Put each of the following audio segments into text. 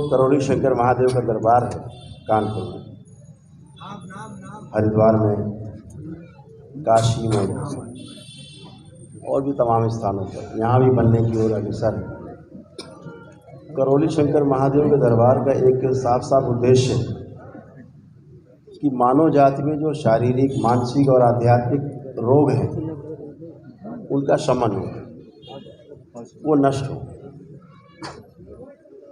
करौली शंकर महादेव का दरबार है कानपुर में, हरिद्वार में, काशी में और भी तमाम स्थानों पर, यहाँ भी बनने की ओर अग्रसर है। करौली शंकर महादेव के दरबार का एक साफ साफ उद्देश्य है कि मानव जाति में जो शारीरिक, मानसिक और आध्यात्मिक रोग हैं उनका शमन हो, वो नष्ट हो।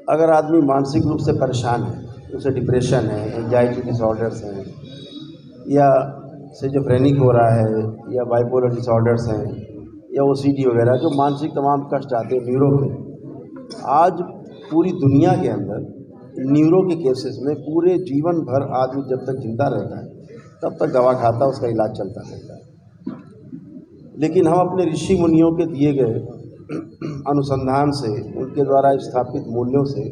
अगर आदमी मानसिक रूप से परेशान है, उसे डिप्रेशन है, एंजाइटी डिसऑर्डर्स हैं, या सिजोफ्रेनिक हो रहा है, या बाइपोलर डिसऑर्डर्स हैं, या ओसीडी वगैरह, जो मानसिक तमाम कष्ट आते हैं न्यूरो के, आज पूरी दुनिया के अंदर न्यूरो के केसेस में पूरे जीवन भर आदमी जब तक जिंदा रहता है तब तक दवा खाता, उसका इलाज चलता रहता है। लेकिन हम अपने ऋषि मुनियों के दिए गए अनुसंधान से, उनके द्वारा स्थापित मूल्यों से,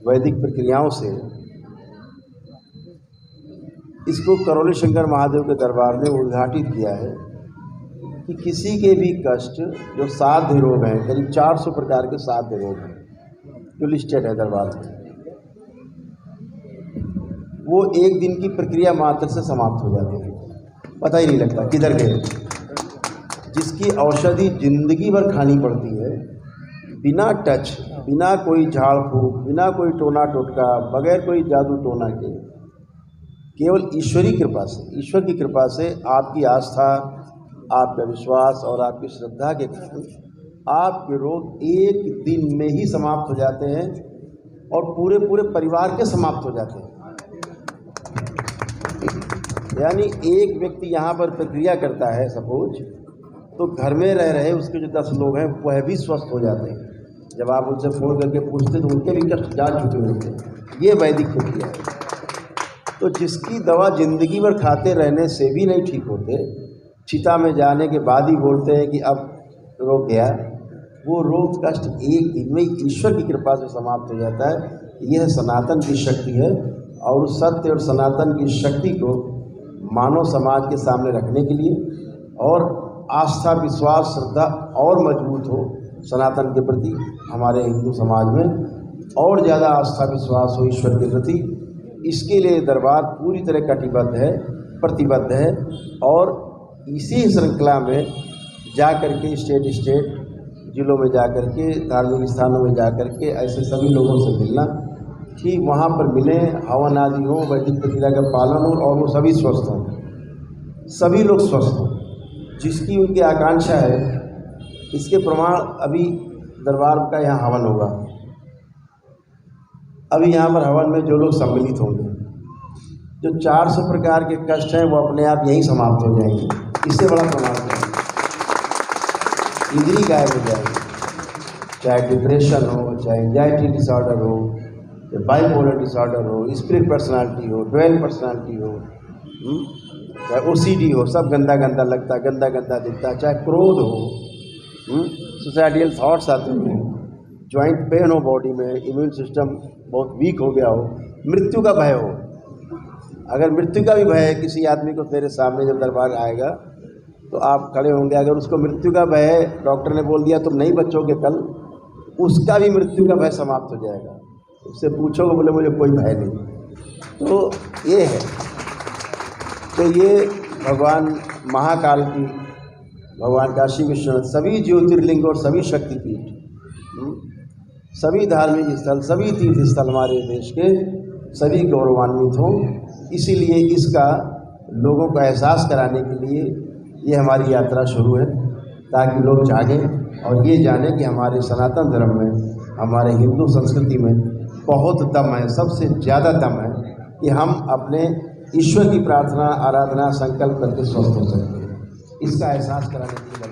वैदिक प्रक्रियाओं से इसको करौली शंकर महादेव के दरबार ने उद्घाटित किया है कि किसी के भी कष्ट, जो साध्य रोग हैं, करीब 400 प्रकार के साध्य रोग हैं जो लिस्टेड है दरबार में, वो एक दिन की प्रक्रिया मात्र से समाप्त हो जाते हैं, पता ही नहीं लगता किधर गए। जिसकी औषधि जिंदगी भर खानी पड़ती है, बिना टच, बिना कोई झाड़ फूक, बिना कोई टोना टोटका, बगैर कोई जादू टोना के, केवल ईश्वरी कृपा से, ईश्वर की कृपा से, आपकी आस्था, आपका विश्वास और आपकी श्रद्धा के कारण आपके रोग एक दिन में ही समाप्त हो जाते हैं और पूरे पूरे परिवार के समाप्त हो जाते हैं। यानी एक व्यक्ति यहाँ पर प्रक्रिया करता है सपोज, तो घर में रह रहे उसके जो 10 लोग हैं वह भी स्वस्थ हो जाते हैं। जब आप उनसे फ़ोन करके पूछते तो उनके भी कष्ट जा चुके होते हैं। ये वैदिक प्रक्रिया है। तो जिसकी दवा ज़िंदगी भर खाते रहने से भी नहीं ठीक होते, चिता में जाने के बाद ही बोलते हैं कि अब रोग गया, वो रोग कष्ट एक दिन में ईश्वर की कृपा से समाप्त हो जाता है। यह सनातन की शक्ति है और उस सत्य और सनातन की शक्ति को मानव समाज के सामने रखने के लिए और आस्था, विश्वास, श्रद्धा और मजबूत हो सनातन के प्रति, हमारे हिंदू समाज में और ज़्यादा आस्था विश्वास हो ईश्वर के प्रति, इसके लिए दरबार पूरी तरह कटिबद्ध है, प्रतिबद्ध है। और इसी श्रृंखला में जा कर के स्टेट जिलों में जा कर के, धार्मिक स्थानों में जा कर के ऐसे सभी लोगों से मिलना कि वहाँ पर मिलें, हवन आदि हो, वैदिक प्रक्रिया का पालन हो और वो सभी स्वस्थ हों, सभी लोग स्वस्थ हों, जिसकी उनकी आकांक्षा है। इसके प्रमाण अभी दरबार का यहाँ हवन होगा। अभी यहाँ पर हवन में जो लोग सम्मिलित होंगे, जो 400 प्रकार के कष्ट हैं वो अपने आप यहीं समाप्त हो जाएंगे। इससे बड़ा प्रमाण है, इंद्री गायब हो जाएगी। चाहे डिप्रेशन हो, चाहे एंजाइटी डिसऑर्डर हो, चाहे बाइपोलर डिसऑर्डर हो, स्पिरिट पर्सनालिटी हो, ड्वेल पर्सनालिटी हो, चाहे ओसीडी हो, सब गंदा गंदा लगता, गंदा गंदा दिखता, चाहे क्रोध हो, सुसाइडियल थॉट्स आते हैं, जॉइंट पेन हो बॉडी में, इम्यून सिस्टम बहुत वीक हो गया हो, मृत्यु का भय हो। अगर मृत्यु का भी भय है किसी आदमी को, तेरे सामने जब दरबार आएगा तो आप खड़े होंगे। अगर उसको मृत्यु का भय है, डॉक्टर ने बोल दिया तुम नहीं बचोगे कल, उसका भी मृत्यु का भय समाप्त हो जाएगा। उससे पूछोगे, बोले मुझे कोई भय नहीं। तो ये है, तो ये भगवान महाकाल की, भगवान काशी विश्वनाथ, सभी ज्योतिर्लिंग और सभी शक्तिपीठ, सभी धार्मिक स्थल, सभी तीर्थ स्थल हमारे देश के सभी गौरवान्वित हों। इसीलिए इसका लोगों को एहसास कराने के लिए ये हमारी यात्रा शुरू है, ताकि लोग जागें और ये जानें कि हमारे सनातन धर्म में, हमारे हिंदू संस्कृति में बहुत दम है, सबसे ज़्यादा दम है कि हम अपने ईश्वर की प्रार्थना, आराधना, संकल्प करके स्वस्थ हो सकते हैं। इसका एहसास कराने के लिए